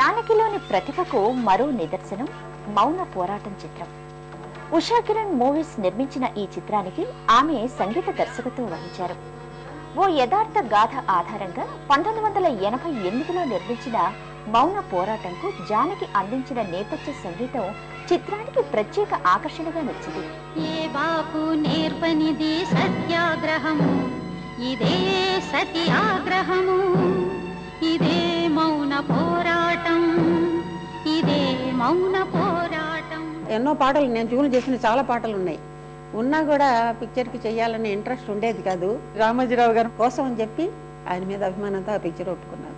జానకిలోని ప్రతిభకు మరో నిదర్శనం మౌన పోరాటం చిత్రం. ఉషా కిరణ్ మూవీస్ నిర్మించిన ఈ చిత్రానికి ఆమె సంగీత దర్శకత్వం వహించారు. ఓ యథార్థ గాథ ఆధారంగా 1988లో నిర్మించిన మౌన పోరాటంకు జానకి అందించిన నేపథ్య సంగీతం చిత్రానికి ప్రత్యేక ఆకర్షణగా నిలిచింది. ఏ బాపు నేర్పనిది సత్యాగ్రహము, ఇదే సత్యాగ్రహము, ఇదే మౌన పోరాటం, ఇదే మౌన పోరాటం. ఎన్నో పాటలు నేను ట్యూన్ చేసిన చాలా పాటలు ఉన్నాయి. ఉన్నా కూడా పిక్చర్కి చేయాలనే ఇంట్రెస్ట్ ఉండేది కాదు. రామోజీరావు గారి కోసం అని చెప్పి ఆయన మీద అభిమానంతో ఆ పిక్చర్ ఒప్పుకున్నాను.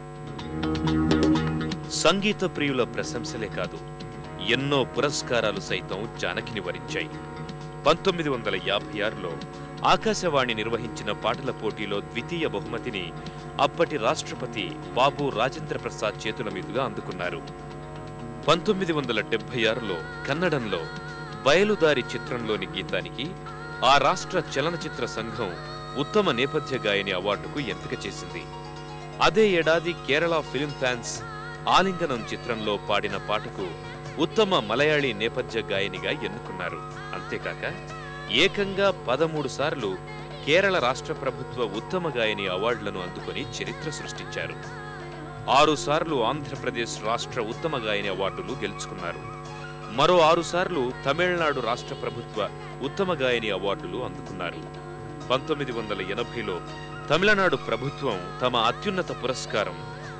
సంగీత ప్రియుల ప్రశంసలే కాదు, ఎన్నో పురస్కారాలు సైతం జానకిని వరించాయి. 1956లో ఆకాశవాణి నిర్వహించిన పాటల పోటీలో ద్వితీయ బహుమతిని అప్పటి రాష్ట్రపతి బాబు రాజేంద్ర ప్రసాద్ చేతుల మీదుగా అందుకున్నారు. 1976లో కన్నడంలో బయలుదారి చిత్రంలోని గీతానికి ఆ రాష్ట్ర చలనచిత్ర సంఘం ఉత్తమ నేపథ్య గాయని అవార్డుకు ఎంపిక చేసింది. అదే ఏడాది కేరళ ఫిల్మ్ ఫ్యాన్స్ ఆలింగనం చిత్రంలో పాడిన పాటకు ఉత్తమ మలయాళీ నేపథ్య గాయనిగా ఎన్నుకున్నారు. అంతేకాక ఏకంగా 13 సార్లు కేరళ రాష్ట్ర ప్రభుత్వ ఉత్తమ గాయని అవార్డులను అందుకొని చరిత్ర సృష్టించారు. 6 సార్లు ఆంధ్రప్రదేశ్ రాష్ట్ర ఉత్తమ గాయని అవార్డులు గెలుచుకున్నారు. మరో 6 సార్లు తమిళనాడు రాష్ట్ర ప్రభుత్వ ఉత్తమ గాయని అవార్డులు అందుకున్నారు. 1980లో తమిళనాడు ప్రభుత్వం తమ అత్యున్నత పురస్కారం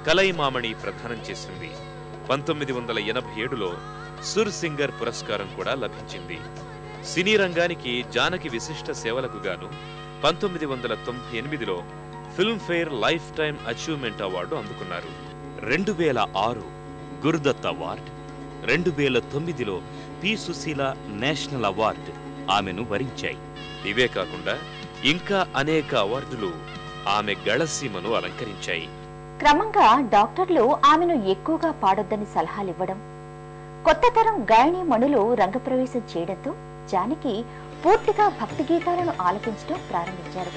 కలైమామణి ప్రదానం చేసింది. 1987లో సుర్ సింగర్ పురస్కారం కూడా లభించింది. సినీ రంగానికి జానకి విశిష్ట సేవలకు గాను 1998లో Filmfare lifetime achievement award అందుకున్నారు. 2006 గురుదత్ అవార్డు, 2009లో పి సుశీల నేషనల్ అవార్డు ఆమెను వరించాయి. ఇవే కాకుండా ఇంకా అనేక అవార్డులు ఆమె గళసీమను అలంకరించాయి. క్రమంగా డాక్టర్లు ఆమెను ఎక్కువగా పాడొద్దని సలహాలివ్వడం, కొత్త తరం గాయని మణులు రంగప్రవేశం చేయడంతో జానకి పూర్తిగా భక్తి గీతాలను ఆలపించడం ప్రారంభించారు.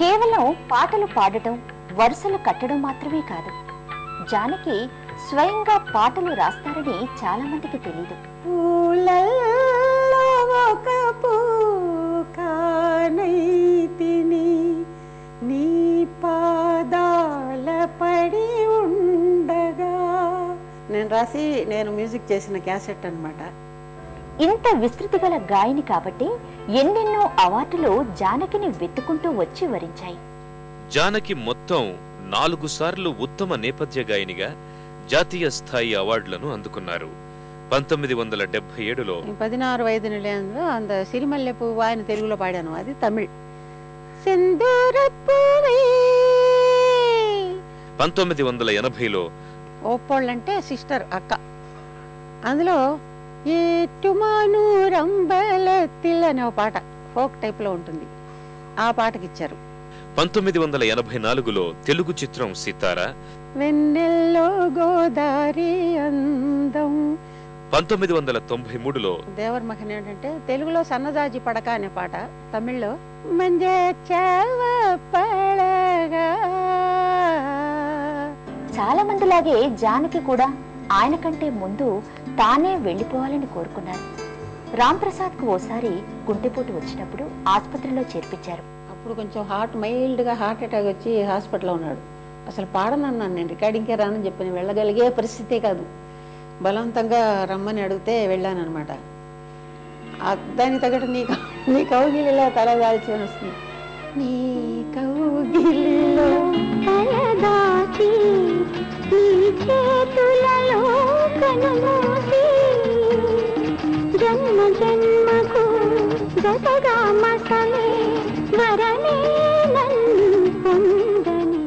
కేవలం పాటలు పాడటం, వరుసలు కట్టడం మాత్రమే కాదు, జానకి స్వయంగా పాటలు రాస్తారని చాలా మందికి తెలీదు. నీ పాదాల పడి ఉండగా నేను రాసి నేను మ్యూజిక్ చేసిన క్యాసెట్ అన్నమాట. ఇంత విస్తృతి గల గాయని కాబట్టి ఎన్నెన్నో అవార్డులు జానకిని వెతుకుంటూ వచ్చి వరించాయి. జానకి మొత్తం 4 సార్లు ఉత్తమ నేపథ్య గాయనిగా జాతీయ స్థాయి అవార్డులను అందుకున్నారు. 1977లో 16 వయసు నిలయంలో అంత సిరిమల్లె పువ్వు ఆయన తెలుగులో పాడాను, అది తమిళ్. 1980లో ఓపోళ్ళంటే సిస్టర్ అక్క, అందులో ఏటుమాను రంబలతిల్ అనే ఒక పాట ఫోక్ టైప్ లో ఉంటుంది, ఆ పాటకి ఇచ్చారు. 1984లో తెలుగు చిత్రం సితారా, వెన్నెల్లో గోదారి అందం. 1993లో దేవర్ మఖన్ ఏంటంటే తెలుగులో సన్నజాజి పడక అనే పాట, తమిళ్లో చాలా మందిలాగే జానకి కూడా ఆయన కంటే ముందు తానే వెళ్లిపోవాలని కోరుకున్నారు. రామ్ ప్రసాద్ కు ఓసారి గుండెపోటు వచ్చినప్పుడు ఆసుపత్రిలో చేర్పించారు. అప్పుడు కొంచెం మైల్డ్ గా హార్ట్ అటాక్ వచ్చి హాస్పిటల్లో ఉన్నాడు. అసలు పాడనన్నాను, నేను రికార్డింగ్కే రానని చెప్పి వెళ్ళగలిగే పరిస్థితే కాదు. బలవంతంగా రమ్మని అడిగితే వెళ్ళాను అనమాట. దానికి తగ్గట్టు నీ కౌగిలిలో తల దాల్చి వస్తుంది. నీ కౌగిలిలో తలదాచి నీ చేతులలో కనుమూసి జన్మ జన్మకు జతగా మసలే వరనే నన్ను పొందని.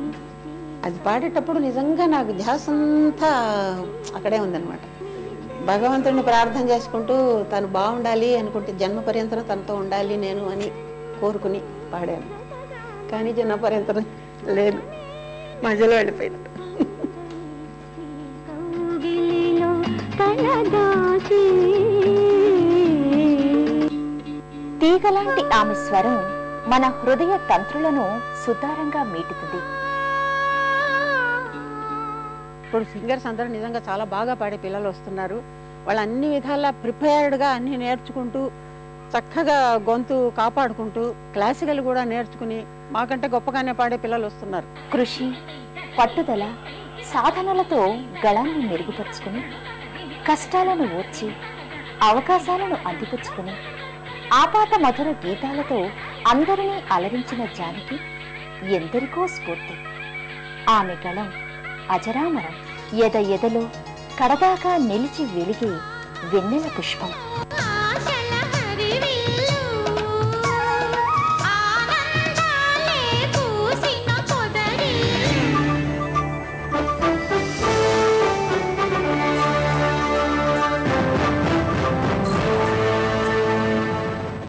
అది పాడేటప్పుడు నిజంగా నాకు ధ్యాసంతా అక్కడే ఉందన్నమాట. భగవంతుడిని ప్రార్థన చేసుకుంటూ తను బాగుండాలి అనుకుంటే జన్మ పర్యంతరం తనతో ఉండాలి నేను అని కోరుకుని పాడాను. కానీ జన్మ పర్యంతరం లేదు, మధ్యలో వెళ్ళిపోయింది. తీగలాంటి ఆమె స్వరం మన హృదయ తంత్రులను సుతారంగా మీటుతుంది. ఇప్పుడు సింగర్స్ అందరూ నిజంగా చాలా బాగా పాడే పిల్లలు వస్తున్నారు. వాళ్ళు అన్ని విధాలా ప్రిపేర్డ్గా అన్ని నేర్చుకుంటూ చక్కగా గొంతు కాపాడుకుంటూ క్లాసికల్ కూడా నేర్చుకుని మాకంటే గొప్పగానే పాడే పిల్లలు వస్తున్నారు. కృషి, పట్టుదల, సాధనలతో గళాన్ని మెరుగుపరుచుకుని కష్టాలను ఓర్చి అవకాశాలను అందిపుచ్చుకుని ఆపాత మధుర గీతాలతో అందరినీ అలరించిన జానకి ఎందరికో స్ఫూర్తి. ఆమె గళం అజరామరం, ఎద ఎదలో కడదాకా నిలిచి వెలిగే వెన్నెల పుష్పం.